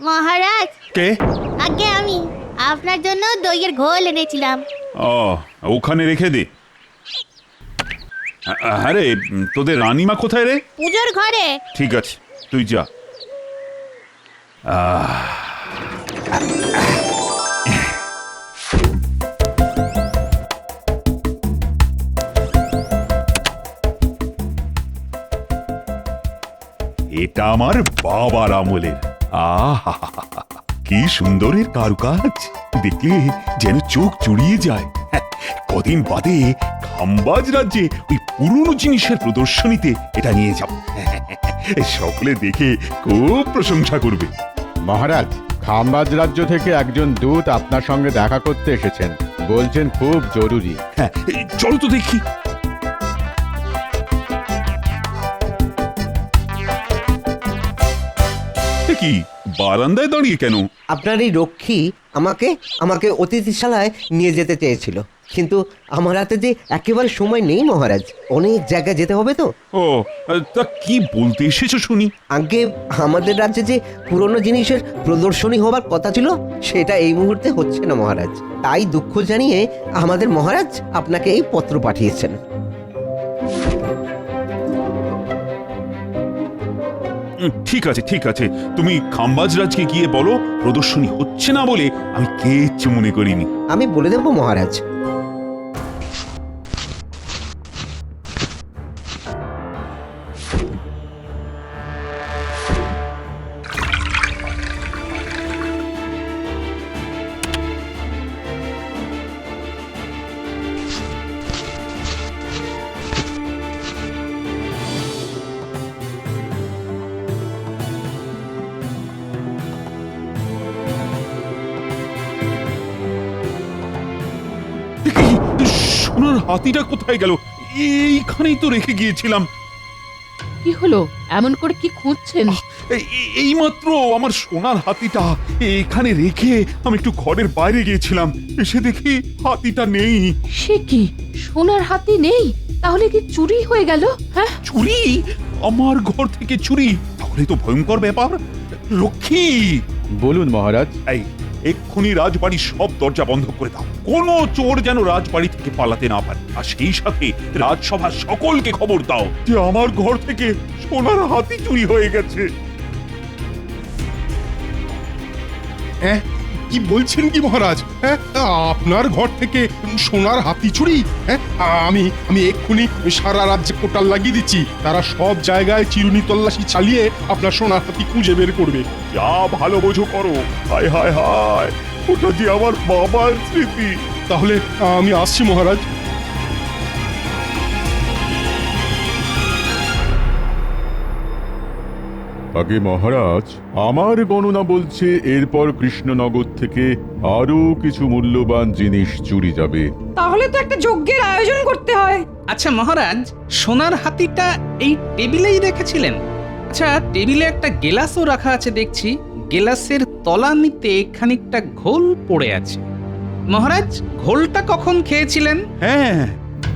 মহারাজ, কে? আগে আমি আপনার জন্য দইয়ের ঘোল এনেছিলাম। ও, ওখানে রেখে দে। আরে তোদের রানীমা কোথায় রে? পুজোর ঘরে। ঠিক আছে, তুই যা। এটা আমার বাবার আমলের। আহা, কি সুন্দরের কারুকাজ, দেখলে যেন চোখ জুড়িয়ে যায়। কদিন বাদে খাম্বাজ রাজ্যে ওই পুরনো জিনিসের প্রদর্শনীতে এটা নিয়ে যাব। সকলে দেখে খুব প্রশংসা করবে। মহারাজ, খাম্বাজ রাজ্য থেকে একজন দূত আপনার সঙ্গে দেখা করতে এসেছেন, বলছেন খুব জরুরি। হ্যাঁ, চলো তো দেখি। কি বারান্দায় দাঁড়িয়ে কেন? আপনার এই রক্ষী আমাকে অতিথিশালায় নিয়ে যেতে চেয়েছিল, কিন্তু আমার হাতে যে একেবারে সময় নেই মহারাজ, অনেক জায়গায় যেতে হবে তো। ও, তা কি বলতে এসেছো শুনি? আগে আমাদের রাজ্যে যে পুরনো জিনিসের প্রদর্শনী হবার কথা ছিল, সেটা এই মুহূর্তে হচ্ছে না মহারাজ। তাই দুঃখ জানিয়ে আমাদের মহারাজ আপনাকে এই পত্র পাঠিয়েছেন। ঠিক আছে, ঠিক আছে, তুমি খাম্বাজ রাজকে গিয়ে বলো প্রদর্শনী হচ্ছে না বলে আমি কিচ্ছু মনে করিনি। আমি বলে দেব মহারাজ। সোনার হাতিটা কোথায় গেল? এইখানেই তো রেখে গিয়েছিলাম। কি হলো? এমন করে কি খুঁজছেন? এই মাত্র আমার সোনার হাতিটা এখানে রেখে আমি একটু ঘরের বাইরে গিয়েছিলাম, এসে দেখি হাতিটা নেই। সে কি, সোনার হাতি নেই? তাহলে কি চুরি হয়ে গেল? হ্যাঁ, চুরি? আমার ঘর থেকে চুরি? তাহলে তো ভয়ঙ্কর ব্যাপার। লক্ষ্মী, বলুন মহারাজ। এই এক্ষুনি রাজবাড়ির সব দরজা বন্ধ করে দাও, কোনো চোর যেন রাজবাড়ি থেকে পালাতে না পারে। আর সেই সাথে রাজসভার সকলকে খবর দাও যে আমার ঘর থেকে সোনার হাতি চুরি হয়ে গেছে। কি বলছেন কি মহারাজ? হ্যাঁ, আপনার ঘর থেকে সোনার হাতি চুরি? হ্যাঁ, আমি এক্ষুনি সারা রাজ্যে পোর্টাল লাগিয়ে দিচ্ছি, তারা সব জায়গায় চিরুনি তল্লাশি চালিয়ে আপনার সোনার হাতি খুঁজে বের করবে। যা ভালো বোঝো করো। হায় হায় হায়, ওটা যে আমার বাবার স্মৃতি। তাহলে আমি আসছি মহারাজ। আগে মহারাজ, আমার গণনা বলছে এরপর কৃষ্ণনগর থেকে আরো কিছু মূল্যবান জিনিস চুরি যাবে। তাহলে তো একটা যজ্ঞের আয়োজন করতে হয়। আচ্ছা মহারাজ, সোনার হাতিটা এই টেবিলেই রেখেছিলেন? আচ্ছা, টেবিলে একটা গেলাসও রাখা আছে দেখছি, গেলাসের তলানিতে খানিকটা ঘোল পড়ে আছে। মহারাজ, ঘোলটা কখন খেয়েছিলেন? হ্যাঁ,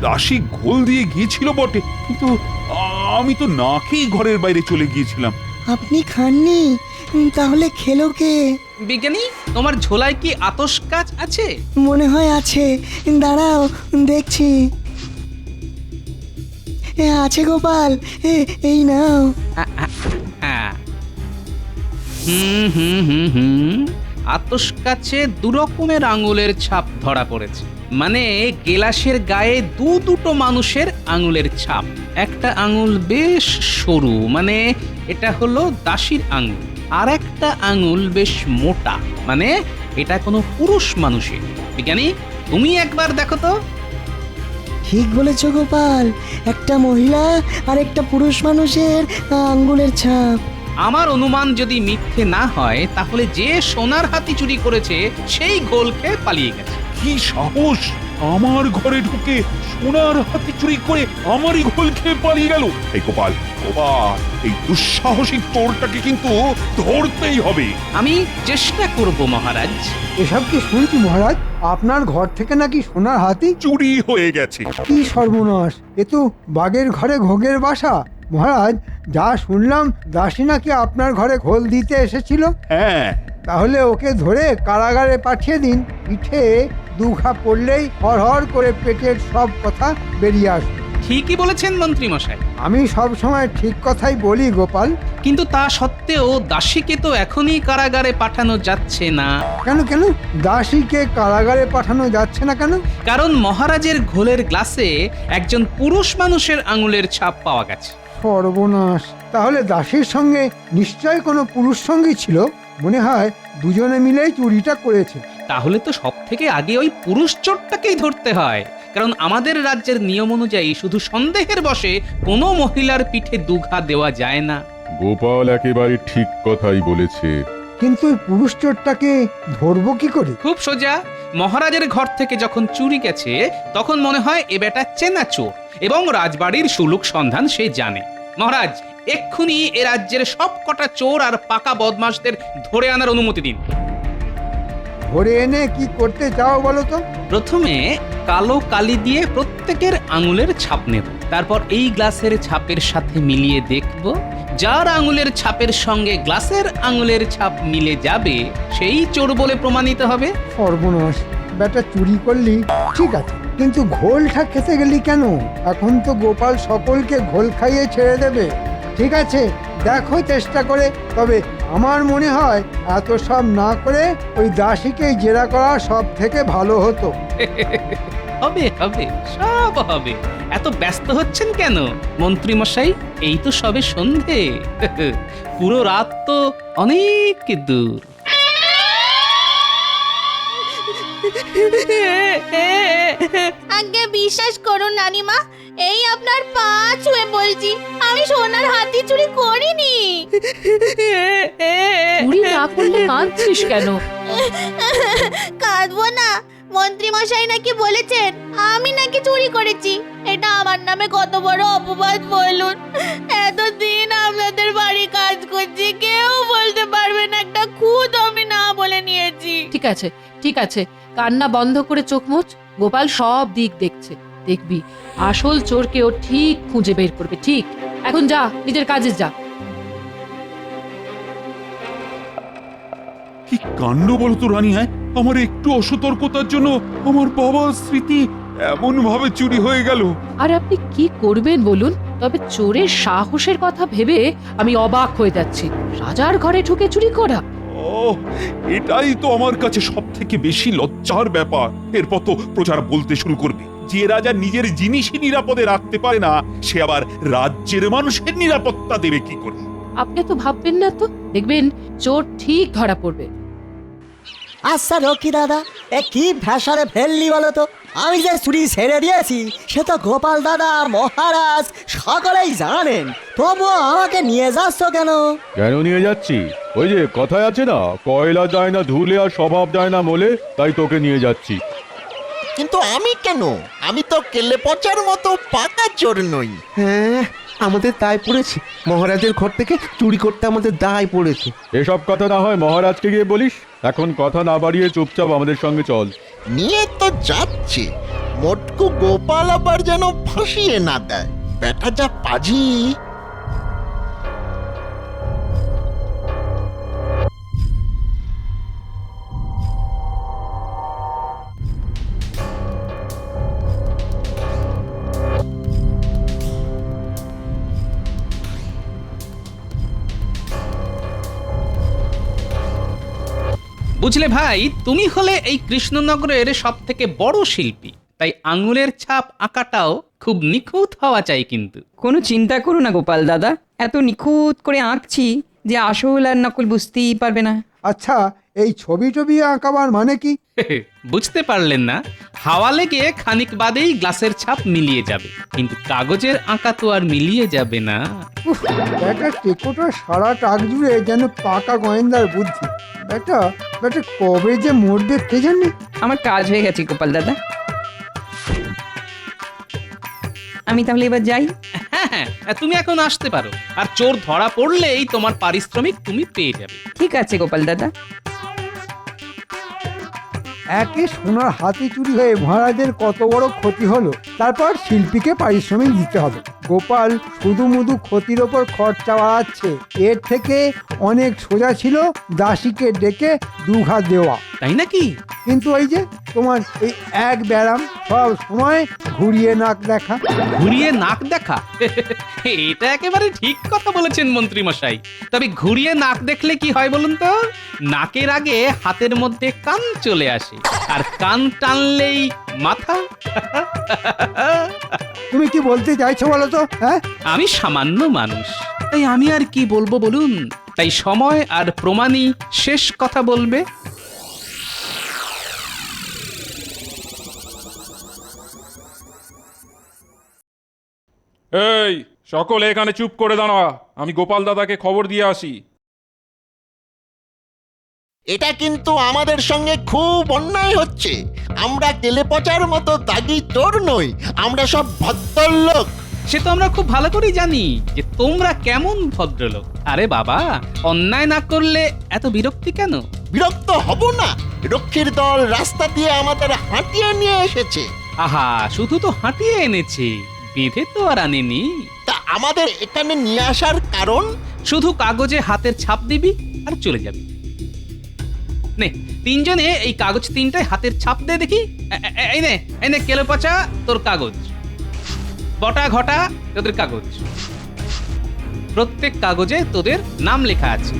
দাসী ঘোল দিয়ে গিয়েছিল বটে, কিন্তু আমি তো না খেয়ে ঘরের বাইরে চলে গিয়েছিলাম। আপনি খাননি? তাহলে খেলো কে? বিজ্ঞানী, তোমার ঝোলায় কি আতশ কাচ আছে? মনে হয় আছে, দাঁড়াও দেখছি। আছে গোপাল, এই নাও। আতশ কাছে দু রকমের আঙুলের ছাপ ধরা পড়েছে, মানে গেলাসের গায়ে দুটো মানুষের আঙুলের ছাপ। একটা আঙুল বেশ সরু, মানে এটা হলো দাসীর আঙুল, আর একটা আঙুল বেশ মোটা, মানে এটা কোনো পুরুষ মানুষের। বিজ্ঞানী, তুমি একবার দেখো তো। ঠিক বলেছ গোপাল, একটা মহিলা আর একটা পুরুষ মানুষের আঙ্গুলের ছাপ। আমার অনুমান যদি মিথ্যে না হয়, তাহলে যে সোনার হাতি চুরি করেছে সেই ঘোল খেয়ে পালিয়ে গেছে। কি সাহস! আমার ঘরে ঢুকে সোনার হাতি চুরি করে আমারই ঘোল খেয়ে পালিয়ে গেল। এই গোপাল, গোপাল, এই দুঃসাহসিক চোরটাকে কিন্তু ধরতেই হবে। আমি চেষ্টা করব মহারাজ। এসব কি শুনছি মহারাজ? আপনার ঘর থেকে নাকি সোনার হাতি চুরি হয়ে গেছে? কি সর্বনাশ! এ তো বাঘের ঘরে ঘোগের বাসা। মহারাজ, যা শুনলাম দাসী নাকি আপনার ঘরে ঘোল দিতে এসেছিল। হ্যাঁ, তাহলে ওকে ধরে কারাগারে পাঠিয়ে দিন। পিঠে দুঘা পড়লেই হড়হড় করে পেটের সব কথা বেরিয়ে আসবে। ঠিকই বলেছেন মন্ত্রী মশাই, আমি সব সময় ঠিক কথাই বলি গোপাল। কিন্তু তা সত্ত্বেও দাসীকে তো এখনই কারাগারে পাঠানো যাচ্ছে না। কেন কেন দাসীকে কারাগারে পাঠানো যাচ্ছে না কেন? কারণ মহারাজের ঘোলের গ্লাসে একজন পুরুষ মানুষের আঙুলের ছাপ পাওয়া গেছে। সর্বনাশ! তাহলে দাসীর সঙ্গে নিশ্চয় কোনো পুরুষ সঙ্গী ছিল। মনে হয় দুজনে মিলেই চুরিটা করেছে। তাহলে তো সব থেকে আগে ওই পুরুষ চোরটাকেই ধরতে হয়, কারণ আমাদের রাজ্যের নিয়ম অনুযায়ী শুধু সন্দেহের বশে কোনো মহিলার পিঠে দুঘা দেওয়া যায় না। গোপাল একেবারে ঠিক কথাই বলেছে। কিন্তু ওই পুরুষ চোরটাকে ধরবো কি করে? খুব সোজা, মহারাজের ঘর থেকে যখন চুরি গেছে তখন মনে হয় এ বেটা চেনা চোর এবং রাজবাড়ির সুলুক সন্ধান সে জানে। মহারাজ, এক্ষুনি এ রাজ্যের সব কটা চোর আর পাকা বদমাশদের ধরে আনার অনুমতি দিন। ধরে এনে কি করতে চাও বলো তো? প্রথমে কালো কালি দিয়ে প্রত্যেকের আঙুলের ছাপ নেব, তারপর এই গ্লাসের ছাপের সাথে মিলিয়ে দেখব, যার আঙুলের ছাপের সঙ্গে গ্লাসের আঙুলের ছাপ মিলে যাবে সেই চোর বলে প্রমাণিত হবে। সর্বনাশ! বেটা চুরি করলি ঠিক আছে, কিন্তু ঘোলটা খেতে গেলি কেন? এখন তো গোপাল সকলকে ঘোল খাইয়ে ছেড়ে দেবে। ঠিক আছে, দেখো চেষ্টা করে। তবে আমার মনে হয় এত সব না করে ওই দাসীকেই জেরা করা সব থেকে ভালো হতো। হবে হবে, সব হবে। এত ব্যস্ত হচ্ছেন কেন মন্ত্রী মশাই? এই তো সবে সন্ধে, পুরো রাত তো অনেক দূর। আগে বিশ্বাস করুন নানিমা, এই আপনার পা ছুঁয়ে বলছি, আমি সোনার হাতি চুরি করিনি। চুরি না করলে কাঁদছিস কেন? কাঁদবো না, মন্ত্রী মশাই নাকি বলেছেন আমি নাকি চুরি করেছি। এটা আমার নামে কত বড় অপবাদ বলুন। এতদিন আপনাদের বাড়ি কাজ করছি, কেউ বলতে পারবে না একটা খুদ আমি না বলে নিয়েছি। ঠিক আছে ঠিক আছে, কান্না বন্ধ করে চোখ মুচ। গোপাল সব দিক দেখছে, দেখবি আসল চোরকে ও ঠিক খুঁজে বের করবে। ঠিক, এখন যা, নিজের কাজে যা। কি কাণ্ড বলতো রানী! হ্যাঁ, আমার একটু অসতর্কতার জন্য আমার বাবার স্মৃতি এমন ভাবে চুরি হয়ে গেল। আর আপনি কি করবেন বলুন? তবে চোরের সাহসের কথা ভেবে আমি অবাক হয়ে যাচ্ছি। রাজার ঘরে ঢুকে চুরি করা! ও, এটাই তো আমার কাছে সব থেকে বেশি লজ্জার ব্যাপার। এরপর তো প্রচার বলতে শুরু করবে যে রাজা নিজের জিনিসই নিরাপদে রাখতে পারে না, সে আবার রাজ্যের মানুষের নিরাপত্তা দেবে কি করে? আপনি তো ভাববেন না তো, দেখবেন চোর ঠিক ধরা পড়বে। আচ্ছা রকি দাদা, এ কি ভ্যাসারে ফেললি বলো তো? আমি যে চুরি ছেড়ে দিয়েছি সে তো গোপাল দাদা, মহারাজ সকলেই জানেন, তবুও আমাকে নিয়ে যাচ্ছ কেন? কেন নিয়ে যাচ্ছি? ওই যে কথায় আছে না, কয়লা যায় না ধুলে আর স্বভাব যায় না মোলে, তাই তোকে নিয়ে যাচ্ছি। কিন্তু আমি কেন? আমি তো কেলে পচার মতো পাকা চোর নই। হ্যাঁ, আমাদের দায় পড়েছে। মহারাজের ঘর থেকে চুরি করতে আমাদের দায় পড়েছে। এসব কথা না হয় মহারাজকে গিয়ে বলিস। এখন কথা না বাড়িয়ে চুপচাপ আমাদের সঙ্গে চল। নিয়ে তো যাচ্ছে, মোটকু গোপাল আবার যেন ফাঁসিয়ে না দেয়। বেটা যা পাজি। বুঝলে ভাই, তুমি হলে এই কৃষ্ণনগরের সব থেকে বড় শিল্পী, তাই আঙুলের ছাপ আঁকাটাও খুব নিখুঁত হওয়া চাই। কিন্তু কোনো চিন্তা করো না গোপাল দাদা, এত নিখুঁত করে আঁকছি যে আসল আর নকল বুঝতেই পারবে না। আচ্ছা, এই ছবি টবি আঁকাবার মানে কি? বুঝতে পারলেন না? হাওয়া লেগে খানিক বাদেই গ্লাসের ছাপ মিলিয়ে যাবে, কিন্তু কাগজের আঁকা তো আর মিলিয়ে যাবে না। উফ, বেটা টেকোটা সারা টাক জুড়ে যেন পাকা গোয়েন্দার বুদ্ধি। বেটা বেটা কবে যে মরবে কে জানে। আমার কাজ হয়ে গেছে গোপাল দাদা, আমি তাহলে এবার যাই। হ্যাঁ হ্যাঁ, তুমি এখন আসতে পারো, আর চোর ধরা পড়লেই তোমার পারিশ্রমিক তুমি পেয়ে যাবে। ঠিক আছে গোপাল দাদা। একে সোনার হাতি চুরি হয়ে মহারাজের কত বড় ক্ষতি হলো, তারপর শিল্পীকে পারিশ্রমিক দিতে হবে। গোপাল শুধু মুধু ক্ষতির ওপর খরচা বাড়াচ্ছে। এর থেকে অনেক সোজা ছিল দাসীকে ডেকে দুঘা দেওয়া। তাই নাকি? কিন্তু ওই যে তোমার এই এক ব্যারাম, সব সময় ঘুরিয়ে নাক দেখা। ঘুরিয়ে নাক দেখা? এটা একেবারে ঠিক কথা বলেছেন মন্ত্রী মশাই। তবে ঘুরিয়ে নাক দেখলে কি হয় বলুন তো? নাকের আগে হাতের মধ্যে কান চলে আসে, আর কান টানলেই মাথা। তুমি কি বলতে চাইছো বলো তো? হ্যাঁ, আমি সামান্য মানুষ, তাই আমি আর কি বলবো বলুন? তাই সময় আর প্রমাণই শেষ কথা বলবে। এই সকলে এখানে চুপ করে দাঁড়া, আমি গোপাল দাদাকে খবর দিয়ে আসি। এটা কিন্তু আমাদের সঙ্গে খুব অন্যায় হচ্ছে। আমরা তেলে পচার মতো দাগি চোর নই, আমরা সব ভদ্রলোক। সে তো আমরা খুব ভালো করেই জানি যে তোমরা কেমন ভদ্রলোক। আরে বাবা, অন্যায় না করলে এত বিরক্তি কেন? বিরক্ত হব না? রক্ষীর দল রাস্তা দিয়ে আমাদের হাঁটিয়ে নিয়ে এসেছে। আহা, শুধু তো হাঁটিয়ে এনেছে, বেঁধে তো আর আনেনি। তা আমাদের এখানে নিয়ে আসার কারণ? শুধু কাগজে হাতের ছাপ দিবি আর চলে যাবি। নে, তিনজনে এই কাগজ তিনটায় হাতের ছাপ দে দেখি। এই নে কেলো পচা তোর কাগজ, বটা ঘটা তোদের কাগজ। প্রত্যেক কাগজে তোদের নাম লেখা আছে।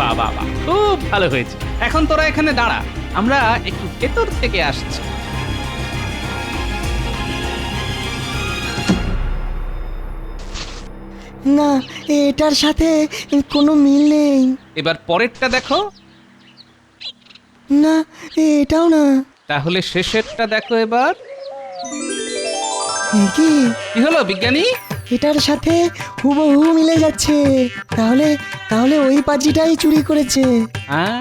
বাহ বাহ বাহ, খুব ভালো হয়েছে। এখন তোরা এখানে দাঁড়া, আমরা একটু ভেতর থেকে আসছি। না, এটার সাথে কোনো মিল নেই। এবার পরেরটা দেখো। না, এটাও না। তাহলে শেষেরটা দেখো এবার। এ কি? কি হলো বিজ্ঞানী? এটার সাথে হুবহু মিলে যাচ্ছে। তাহলে তাহলে ওই পাজিটাই চুরি করেছে। হ্যাঁ,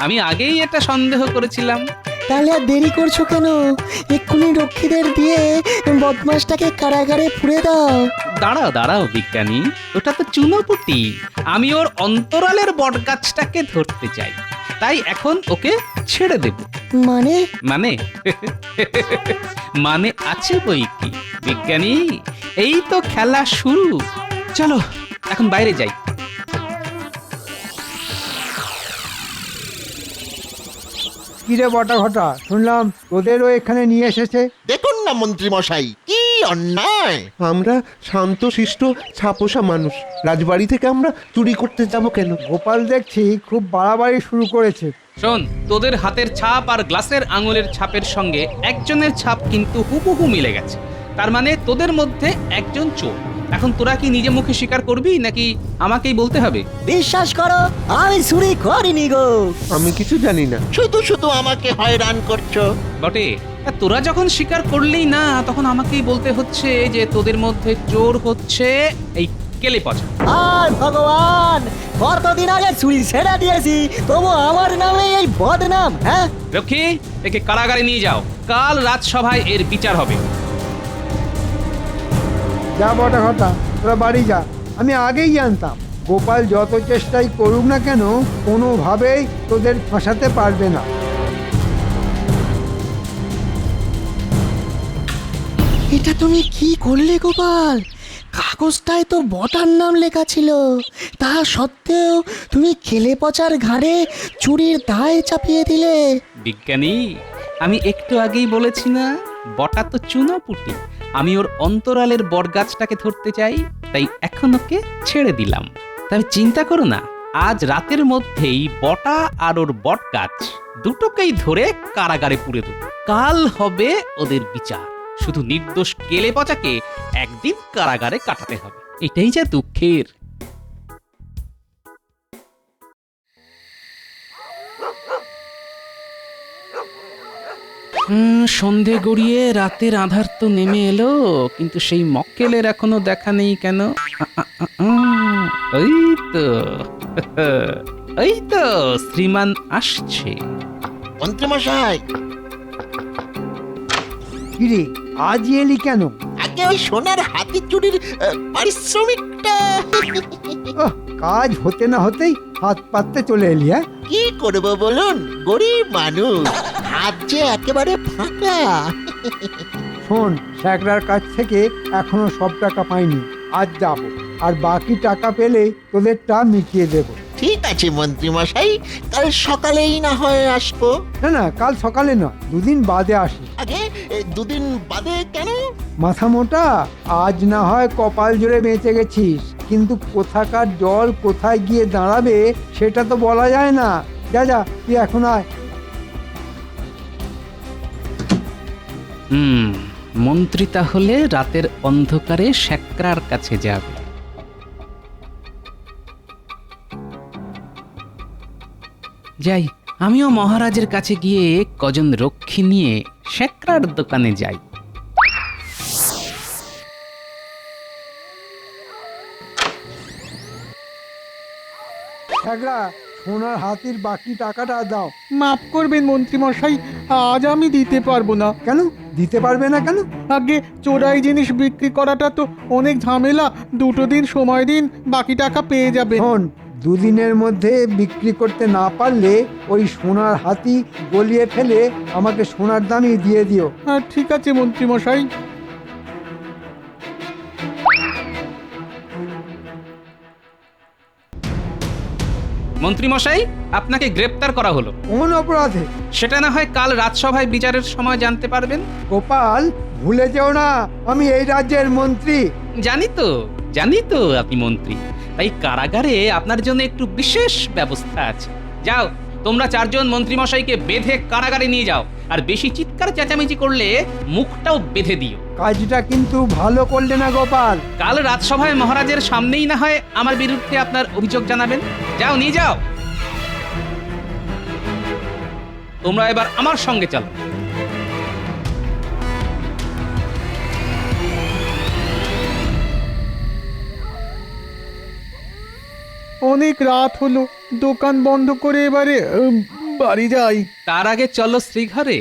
আমি আগেই এটা সন্দেহ করেছিলাম। তাহলে আর দেরি করছো কেন? এক্ষুনি রক্ষীদের দিয়ে বদমাসটাকে কারাগারে পুরে দাও। দাঁড়াও দাঁড়াও বিজ্ঞানী, ওটা তো চুনোপুটি। আমি ওর অন্তরালের বটগাছটাকে ধরতে চাই, তাই এখন ওকে ছেড়ে দেব। মানে? মানে মানে আছে বই কি বিজ্ঞানী, এই তো খেলা শুরু। চলো এখন বাইরে যাই। কিরে বটা ঘটা, শুনলাম তোদেরও এখানে নিয়ে এসেছে। দেখুন না মন্ত্রী মশাই, কি অন্যায়! আমরা শান্তশিষ্ট ছাপোষা মানুষ, রাজবাড়ি থেকে আমরা চুরি করতে যাব কেন? গোপাল দেখছি খুব বাড়াবাড়ি শুরু করেছে। শোন, তোদের হাতের ছাপ আর গ্লাসের আঙুলের ছাপের সঙ্গে একজনের ছাপ কিন্তু হুবহু মিলে গেছে। তার মানে তোদের মধ্যে একজন চোর। এখন তোরা কি নিজে মুখে স্বীকার করবি নাকি আমাকেই বলতে হবে? বিশ্বাস করো, আমি চুরি করিনি গো। আমি কিছু জানি না। শুধু শুধু আমাকে হয়রান করছো। বটে, তা তোরা যখন স্বীকার করলেই না, তখন আমাকেই বলতে হচ্ছে যে তোদের মধ্যে চোর হচ্ছে এই কেলে পচা। আর ভগবান, কতদিন আগে চুরি ছেড়ে দিয়েছি, তবু আমার নামে এই বদনাম। হ্যাঁ, রক্ষী, একে কারাগারে নিয়ে যাও, কাল রাজসভায় এর বিচার হবে। যা বটা ঘটা, তোরা বাড়ি যা। আমি আগেই জানতাম গোপাল যত চেষ্টাই করুক না কেন, কোনোভাবেই তোদের ফাঁসাতে পারবে না। এটা তুমি কি করলে গোপাল? কাগজটায় তো বটার নাম লেখা ছিল, তা সত্ত্বেও তুমি কেলে পচার ঘাড়ে চুরির দায় চাপিয়ে দিলে। বিজ্ঞানী, আমি একটু আগেই বলেছি না, বটা তো চুনোপুটি। আমি ওর অন্তরালের বটগাছটাকে ধরতে চাই, তাই এখন ওকে ছেড়ে দিলাম। তবে চিন্তা করো না, আজ রাতের মধ্যেই বটা আর ওর বটগাছ দুটোকেই ধরে কারাগারে পুরে দেব। কাল হবে ওদের বিচার। শুধু নির্দোষ কেলে পচাকে একদিন কারাগারে কাটাতে হবে। এটাই যা দুঃখের। সন্ধে গড়িয়ে রাতের আধার তো নেমে এলো, কিন্তু সেই মক্কেলের এখনো দেখা নেই কেন? ওই তো ওই তো শ্রীমান আসছে। মন্ত্রী মশাই, কিরে, আজ এলি কেন? আগে ওই সোনার হাতি চুরির পারিশ্রমিক ওটা ওহ, কাজ হতে না হতেই হাত পাততে চলে এলি, হ্যাঁ? কি করব বলুন, গরিব মানুষ, হাত যে একেবারে ফাঁকা। শোন, স্যাকরার কাছ থেকে এখনো সব টাকা পাইনি, আজ যাব, আর বাকি টাকা পেলে তোদেরটা মিটিয়ে দেবো। ঠিক আছে মন্ত্রী মশাই, কাল সকালেই না হয় আসবো। না না, কাল সকালে নয়, দুদিন বাদে আসি। আগে দুদিন বাদে কেন? মাথা মোটা, আজ না হয় কপাল জোরে বেঁচে গেছিস, কিন্তু কোথাকার জল কোথায় গিয়ে দাঁড়াবে সেটা তো বলা যায় না। যা যা, তুই এখন আয়। মন্ত্রী তাহলে রাতের অন্ধকারে শ্যাকরার কাছে যাবে। যাই, আমিও মহারাজের কাছে গিয়ে কজন রক্ষী নিয়ে শ্যাকরার দোকানে যাই। স্যাকরা, সোনার হাতির বাকি টাকাটা দাও। মাফ করবেন মন্ত্রী মশাই, আজ আমি দিতে পারবো না। কেন দিতে পারবে না কেন? আগে চোরাই জিনিস বিক্রি করাটা তো অনেক ঝামেলা, 2 দিন সময় দিন, বাকি টাকা পেয়ে যাবে। শোন, দুদিনের মধ্যে বিক্রি করতে না পারলে ওই সোনার হাতি গলিয়ে ফেলে আমাকে সোনার দামই দিয়ে দিও। ঠিক আছে মন্ত্রী মশাই। মন্ত্রী মশাই, আপনাকে গ্রেপ্তার করা হলো। কোন অপরাধে? সেটা না হয় কাল রাজসভায় বিচারের সময় জানতে পারবেন। গোপাল, ভুলে যেও না আমি এই রাজ্যের মন্ত্রী। জানি তো আপনি মন্ত্রী, তাই কারাগারে আপনার জন্য একটু বিশেষ ব্যবস্থা আছে। যাও, তোমরা 4 জন মন্ত্রী মশাইকে বেঁধে কারাগারে নিয়ে যাও, আর বেশি চিৎকার চেঁচামেচি করলে মুখটাও বেঁধে দিও। কাজটা কিন্তু ভালো করলে না গোপাল। কাল রাজসভায় মহারাজের সামনেই না হয় আমার বিরুদ্ধে আপনার অভিযোগ জানাবেন। যাও, নিয়ে যাও। তোমরা এবার আমার সঙ্গে চলো। অনেক রাত হলো, দোকান বন্ধ করে এবারে বাড়ি যাই। তার আগে চলো শ্রীঘরে।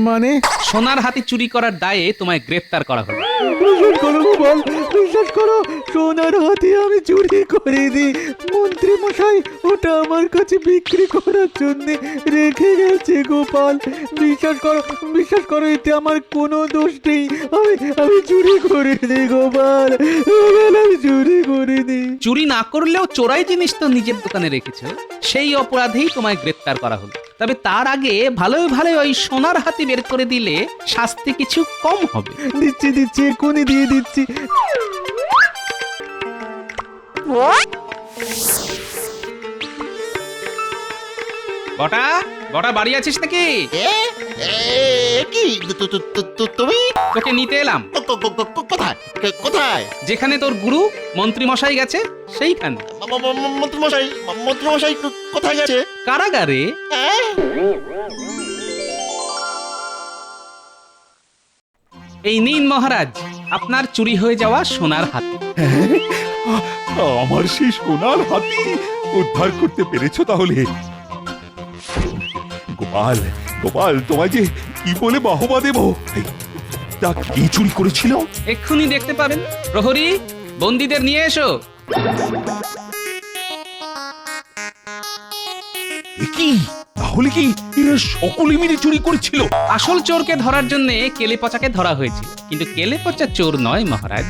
মানে? সোনার হাতি চুরি করার দায়ে তোমায় গ্রেফতার করা হলো। বিশ্বাস করো গোপাল, বিশ্বাস করো, সোনার হাতি আমি চুরি করিনি। মন্ত্রী মশাই ওটা আমার কাছে বিক্রি করার জন্য রেখে গেছে গোপাল। বিশ্বাস করো, এতে আমার কোনো দোষ নেই। আমি চুরি করিনি গোপাল, আমি চুরি করিনি। চুরি না করলেও চোরাই জিনিস তো নিজের দোকানে রেখেছ, সেই অপরাধেই তোমায় গ্রেফতার করা হলো। তবে তার আগে ভালোই ওই সোনার হাতি বের করে দিলে শাস্তি কিছু কম হবে। দিচ্ছি, এক্ষুনি দিয়ে দিচ্ছি। বটা বাড়ি আছিস নাকি? কি তুমি? তোকে নিতে এলাম। কোথায়? যেখানে তোর গুরু মন্ত্রী মশাই গেছে সেইখানে। মন্ত্রী মশাই কোথায় গেছে? কারাগারে। এই নিন মহারাজ, আপনার চুরি হয়ে যাওয়া সোনার হাতি। আমার সেই সোনার হাতি উদ্ধার করতে পেরেছো তাহলে? গোপাল, তোমায় যে কি বলে বাহবা দেব। তা কি চুরি করেছিল? এক্ষুনি দেখতে পাবেন। প্রহরী, বন্দীদের নিয়ে এসো। কি তাহলে কি এরা সকলে মিলে চুরি করেছিল? আসল চোরকে ধরার জন্য কেলেপচাকে ধরা হয়েছে, কিন্তু কেলেপচা চোর নয় মহারাজ।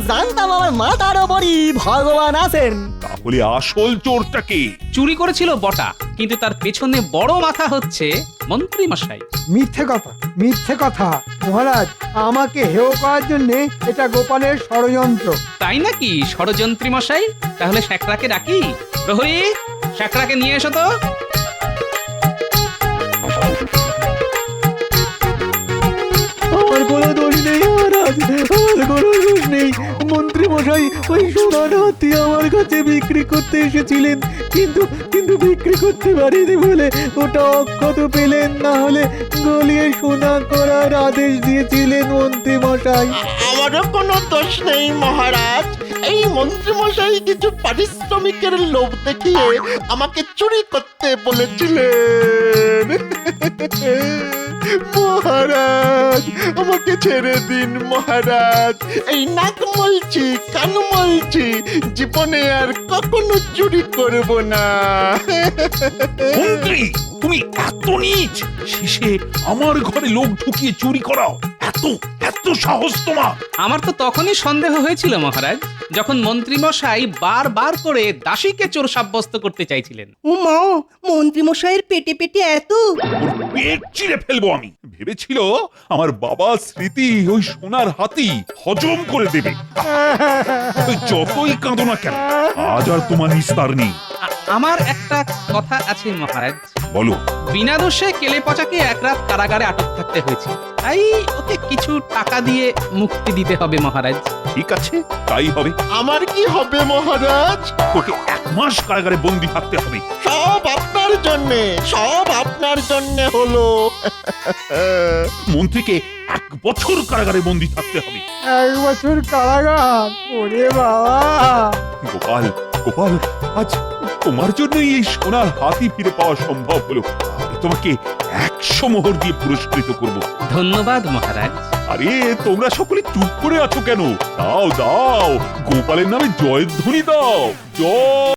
জানতাম আমার মাথার ওপরই ভগবান আছেন। তাহলে আসল চোরটাকে? চুরি করেছিল বটা, কিন্তু তার পেছনে বড় মাথা হচ্ছে মন্ত্রী মশাই। মিথ্যে কথা মহারাজ, আমাকে হেয় করার জন্য এটা গোপালের ষড়যন্ত্র। তাই নাকি ষড়যন্ত্রী মশাই? তাহলে শ্যাকরাকে ডাকি। প্রহরী, শ্যাকরাকে নিয়ে এসো তো। আমার কোনো দোষ নেই মহারাজ, আমার কোনো দোষ নেই। মন্ত্রী মশাই ওই সোনার হাতি আমার কাছে বিক্রি করতে এসেছিলেন, কিন্তু বিক্রি করতে পারিনি বলে ওটা অক্ষত পেলেন, না হলে গলিয়ে সোনা করার আদেশ দিয়েছিলেন মন্ত্রী মশাই। আমারও কোনো দোষ নেই মহারাজ। এই মন্ত্রী মশাই কিছু পারিশ্রমিকের লোভ দেখিয়ে আমাকে চুরি করতে বলেছিলেন। মহারাজ আমাকে ছেড়ে দিন মহারাজ, এই নাক মলছি কান মলছি, জীবনে আর কখনো চুরি করব না। মন্ত্রী তুমি এত নীচ, শেষে আমার ঘরে লোক ঢুকিয়ে চুরি করাও, এত এত সাহস তোমার? আমার তো তখনই সন্দেহ হয়েছিল মহারাজ, যখন মন্ত্রী মশাই বারবার করে দাসীকে চোর সাব্যস্ত করতে চাইছিলেন। ও মা, মন্ত্রী মশাইয়ের পেটে পেটে এত। ওর পেট চিরে ফেলবো আমি। ভেবেছিল আমার বাবার স্মৃতি ওই সোনার হাতি হজম করে দেবে। ওই যতই কাঁদো না কেন, আজ আর তোমার নিস্তার নেই। আমার একটা কথা আছে মহারাজ। বলো। বিনা দোষে কেলে পচাকে এক রাত কারাগারে আটক থাকতে হয়েছে, তাই ওকে কিছু টাকা দিয়ে মুক্তি দিতে হবে মহারাজ। ঠিক আছে, তাই হবে। আমার কি হবে মহারাজ? ওকে 1 মাস কারাগারে বন্দি থাকতে হবে। সব আপনার জন্যে, সব আপনার জন্যে হলো। মন্ত্রীকে 1 বছর কারাগারে বন্দি থাকতে হবে। 1 বছর কারাগার? ওরে বাবা! গোপাল, গোপাল, আজ তোমার জন্যই এই সোনার হাতি ফিরে পাওয়া সম্ভব হলো। আমি তোমাকে 100 মোহর দিয়ে পুরস্কৃত করব। ধন্যবাদ মহারাজ। আরে তোমরা সকলে চুপ করে আছো কেন? দাও দাও, গোপালের নামে জয়ধ্বনি দাও। জয়।